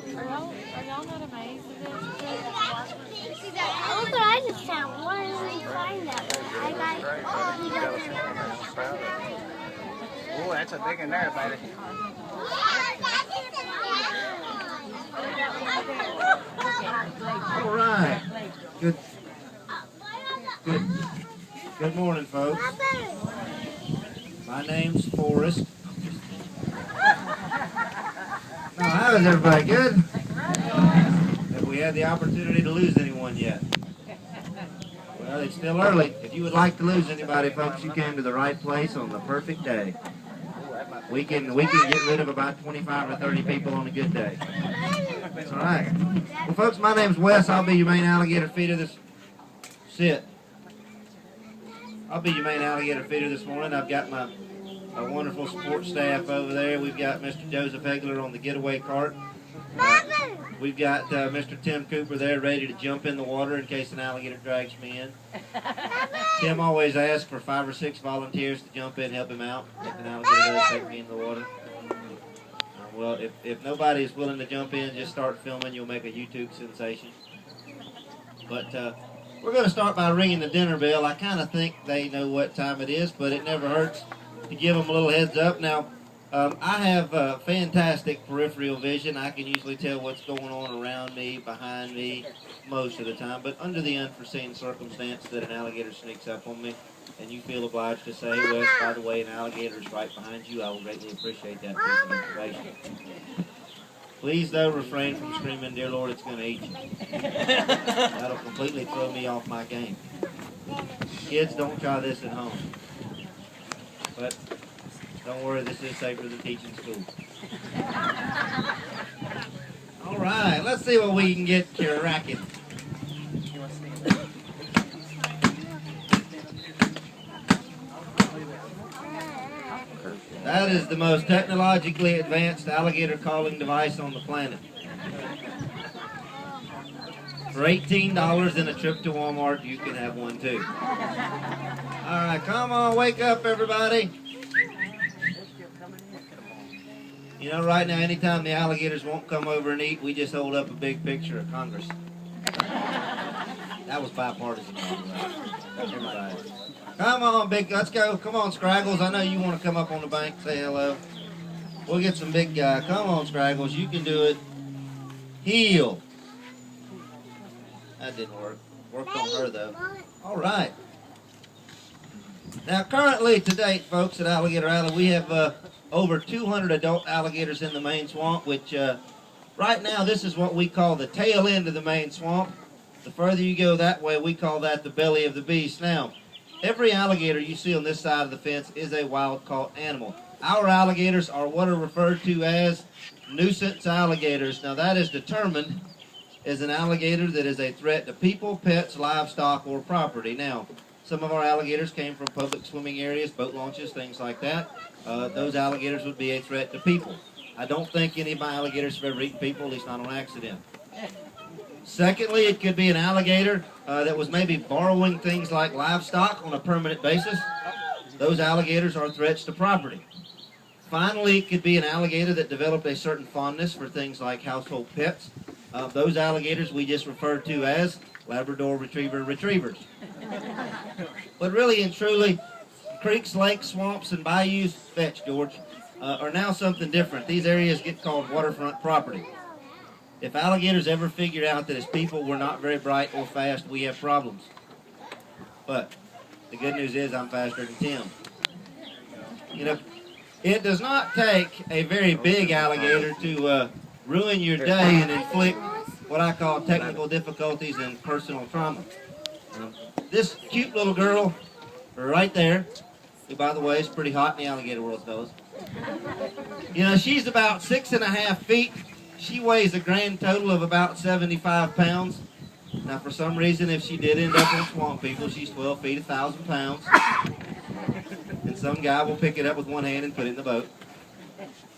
Are y'all not amazed at this? Oh, but I just found one. Find that one. Oh, that's a big one there, buddy. All right. Good. Good. Good morning, folks. My name's Forrest. Now, how is everybody? Good? Have we had the opportunity to lose anyone yet? Well, it's still early. If you would like to lose anybody, folks, you came to the right place on the perfect day. We can get rid of about 25 or 30 people on a good day. That's all right. Well, folks, my name's Wes. I'll be your main alligator feeder this... Sit. I'll be your main alligator feeder this morning. I've got my wonderful support staff over there. We've got Mr. Joseph Hegler on the getaway cart. We've got Mr. Tim Cooper there ready to jump in the water in case an alligator drags me in. Tim always asks for 5 or 6 volunteers to jump in and help him out if an alligator does take me in the water. Well, if nobody is willing to jump in, just start filming. You'll make a YouTube sensation. But we're going to start by ringing the dinner bell. I kind of think they know what time it is, but it never hurts to give them a little heads up. Now, I have fantastic peripheral vision. I can usually tell what's going on around me, behind me, most of the time. But under the unforeseen circumstance that an alligator sneaks up on me, and you feel obliged to say, Wes, by the way, an alligator is right behind you, I will greatly appreciate that piece of information. Please, though, refrain from screaming, dear Lord, it's going to eat you. That'll completely throw me off my game. Kids, don't try this at home. But don't worry, this is safer than teaching school. All right, let's see what we can get cracking. That is the most technologically advanced alligator calling device on the planet. For $18 and a trip to Walmart, you can have one too. All right, come on, wake up, everybody. You know, right now, anytime the alligators won't come over and eat, we just hold up a big picture of Congress. That was bipartisan. Everybody. Come on, let's go. Come on, Scraggles. I know you want to come up on the bank, say hello. We'll get some big guy. Come on, Scraggles. You can do it. Heel. That didn't work. Worked on her, though. All right. Now, currently, to date, folks, at Alligator Alley, we have over 200 adult alligators in the main swamp, which right now, this is what we call the tail end of the main swamp. The further you go that way, we call that the belly of the beast. Now, every alligator you see on this side of the fence is a wild-caught animal. Our alligators are what are referred to as nuisance alligators. Now, that is determined as an alligator that is a threat to people, pets, livestock, or property. Now, some of our alligators came from public swimming areas, boat launches, things like that. Those alligators would be a threat to people. I don't think any of my alligators have ever eaten people, at least not on accident. Secondly, it could be an alligator that was maybe borrowing things like livestock on a permanent basis. Those alligators are threats to property. Finally, it could be an alligator that developed a certain fondness for things like household pets. Those alligators we just referred to as Labrador Retriever retrievers. But really and truly, creeks, lakes, swamps, and bayous, fetch, George, are now something different. These areas get called waterfront property. If alligators ever figured out that as people we're not very bright or fast, we have problems. But the good news is I'm faster than Tim. You know, it does not take a very big alligator to ruin your day and inflict what I call technical difficulties and personal trauma. This cute little girl right there, who by the way is pretty hot in the alligator world, fellas. You know, she's about 6.5 feet. She weighs a grand total of about 75 pounds. Now, for some reason, if she did end up in swamp people, she's 12 feet, 1,000 pounds. And some guy will pick it up with one hand and put it in the boat.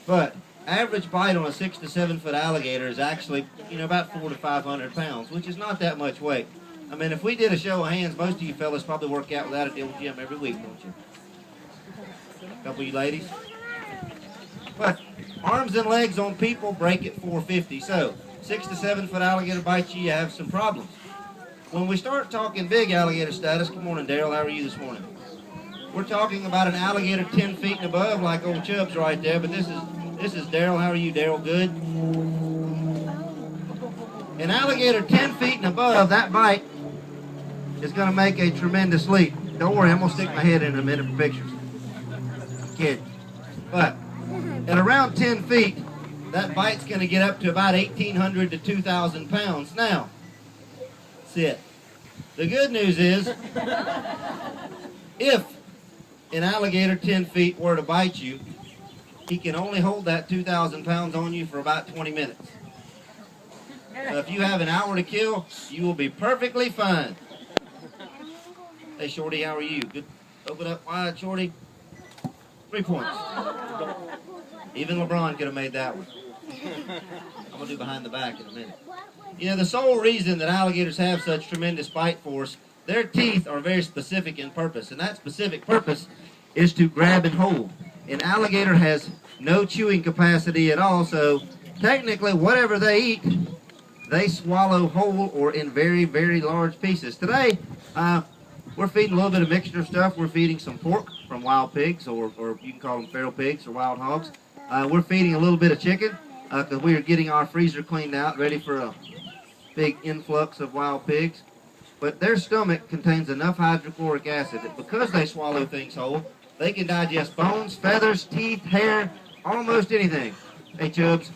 But average bite on a 6 to 7 foot alligator is actually, you know, about 400 to 500 pounds, which is not that much weight. I mean, if we did a show of hands, most of you fellas probably work out without a deal with gym every week, don't you? A couple of you ladies. But Arms and legs on people break at 450. So 6 to 7 foot alligator bites you, you have some problems. When we start talking big alligator status, good morning, Daryl. How are you this morning? We're talking about an alligator 10 feet and above, like old Chubb's right there. But this is Daryl. How are you, Daryl? Good. An alligator 10 feet and above, that bite is going to make a tremendous leap. Don't worry, I'm going to stick my head in a minute for pictures. Kid. But at around 10 feet, that bite's going to get up to about 1,800 to 2,000 pounds. Now, that's it. The good news is, if an alligator 10 feet were to bite you, he can only hold that 2,000 pounds on you for about 20 minutes. So if you have an hour to kill, you will be perfectly fine. Hey, Shorty, how are you? Good. Open up wide, Shorty. 3 points. Even LeBron could have made that one. I'm going to do behind the back in a minute. You know, the sole reason that alligators have such tremendous bite force, their teeth are very specific in purpose, and that specific purpose is to grab and hold. An alligator has no chewing capacity at all, so technically whatever they eat, they swallow whole or in very, very large pieces. Today, we're feeding a little bit of mixture of stuff. We're feeding some pork from wild pigs, or you can call them feral pigs or wild hogs. We're feeding a little bit of chicken because we are getting our freezer cleaned out, ready for a big influx of wild pigs. But their stomach contains enough hydrochloric acid that because they swallow things whole, they can digest bones, feathers, teeth, hair, almost anything. Hey, Chubbs,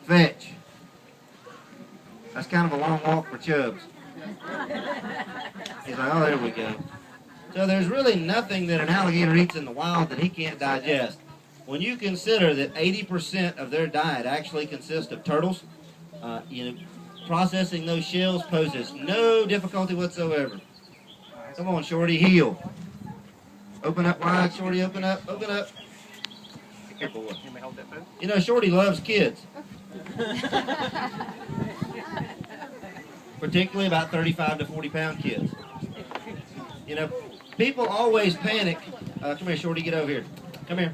fetch. That's kind of a long walk for Chubbs. He's like, oh, there we go. So there's really nothing that an alligator eats in the wild that he can't digest. When you consider that 80% of their diet actually consists of turtles, processing those shells poses no difficulty whatsoever. Come on, Shorty, heel. Open up wide, Shorty, open up, open up. Good boy. You know, Shorty loves kids. Particularly about 35 to 40 pound kids. You know, people always panic. Come here, Shorty, get over here. Come here.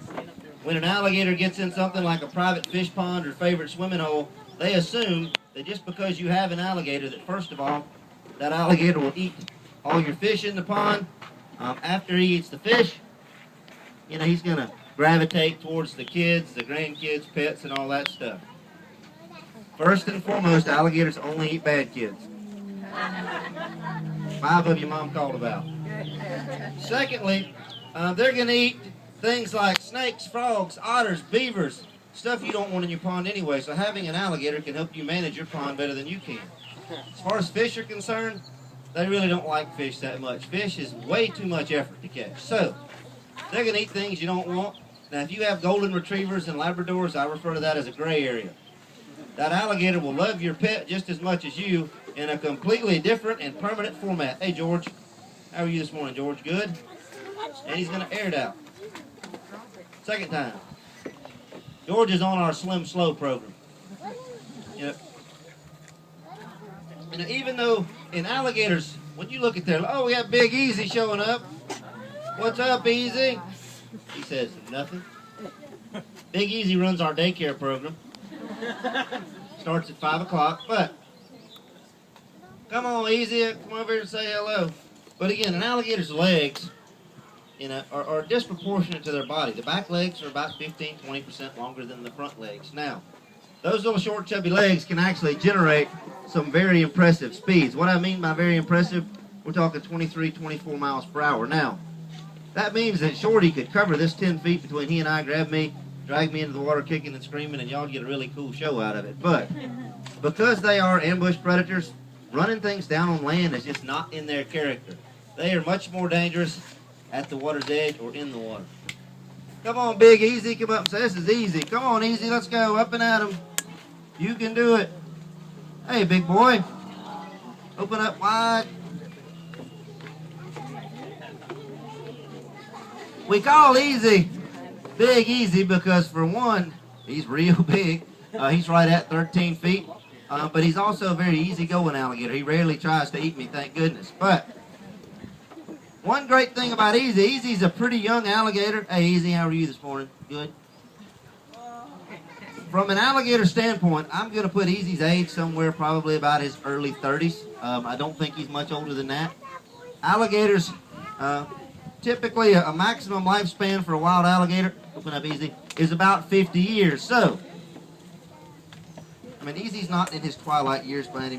When an alligator gets in something like a private fish pond or favorite swimming hole, they assume that just because you have an alligator, that first of all, that alligator will eat all your fish in the pond. After he eats the fish, you know, he's going to gravitate towards the kids, the grandkids, pets, and all that stuff. First and foremost, alligators only eat bad kids. 5 of you Mom called about. Secondly, they're going to eat things like snakes, frogs, otters, beavers, stuff you don't want in your pond anyway. So having an alligator can help you manage your pond better than you can. As far as fish are concerned, they really don't like fish that much. Fish is way too much effort to catch. So they're going to eat things you don't want. Now, if you have golden retrievers and Labradors, I refer to that as a gray area. That alligator will love your pet just as much as you in a completely different and permanent format. Hey, George. How are you this morning, George? Good? And he's going to air it out. Second time. George is on our Slim Slow program. You know, even though in alligators, when you look at their, oh, we have Big Easy showing up. What's up, Easy? He says nothing. Big Easy runs our daycare program. Starts at 5 o'clock, but come on, Easy, come over here and say hello. But again, an alligator's legs, you know, are disproportionate to their body. The back legs are about 15-20% longer than the front legs. Now, those little short, chubby legs can actually generate some very impressive speeds. What I mean by very impressive, we're talking 23, 24 miles per hour. Now, that means that Shorty could cover this 10 feet between he and I, grab me, drag me into the water kicking and screaming, and y'all get a really cool show out of it. But because they are ambush predators, running things down on land is just not in their character. They are much more dangerous at the water's edge or in the water. Come on, Big Easy. Come up and say, this is easy. Come on, Easy. Let's go. Up and at 'em. You can do it. Hey, big boy. Open up wide. We call Easy Big Easy because, for one, he's real big. He's right at 13 feet. But he's also a very easygoing alligator. He rarely tries to eat me, thank goodness. But one great thing about Easy, Easy's a pretty young alligator. Hey, Easy, how are you this morning? Good? From an alligator standpoint, I'm going to put Easy's age somewhere probably about his early 30s. I don't think he's much older than that. Alligators, typically a maximum lifespan for a wild alligator, open up Easy, is about 50 years. So, I mean, Easy's not in his twilight years by any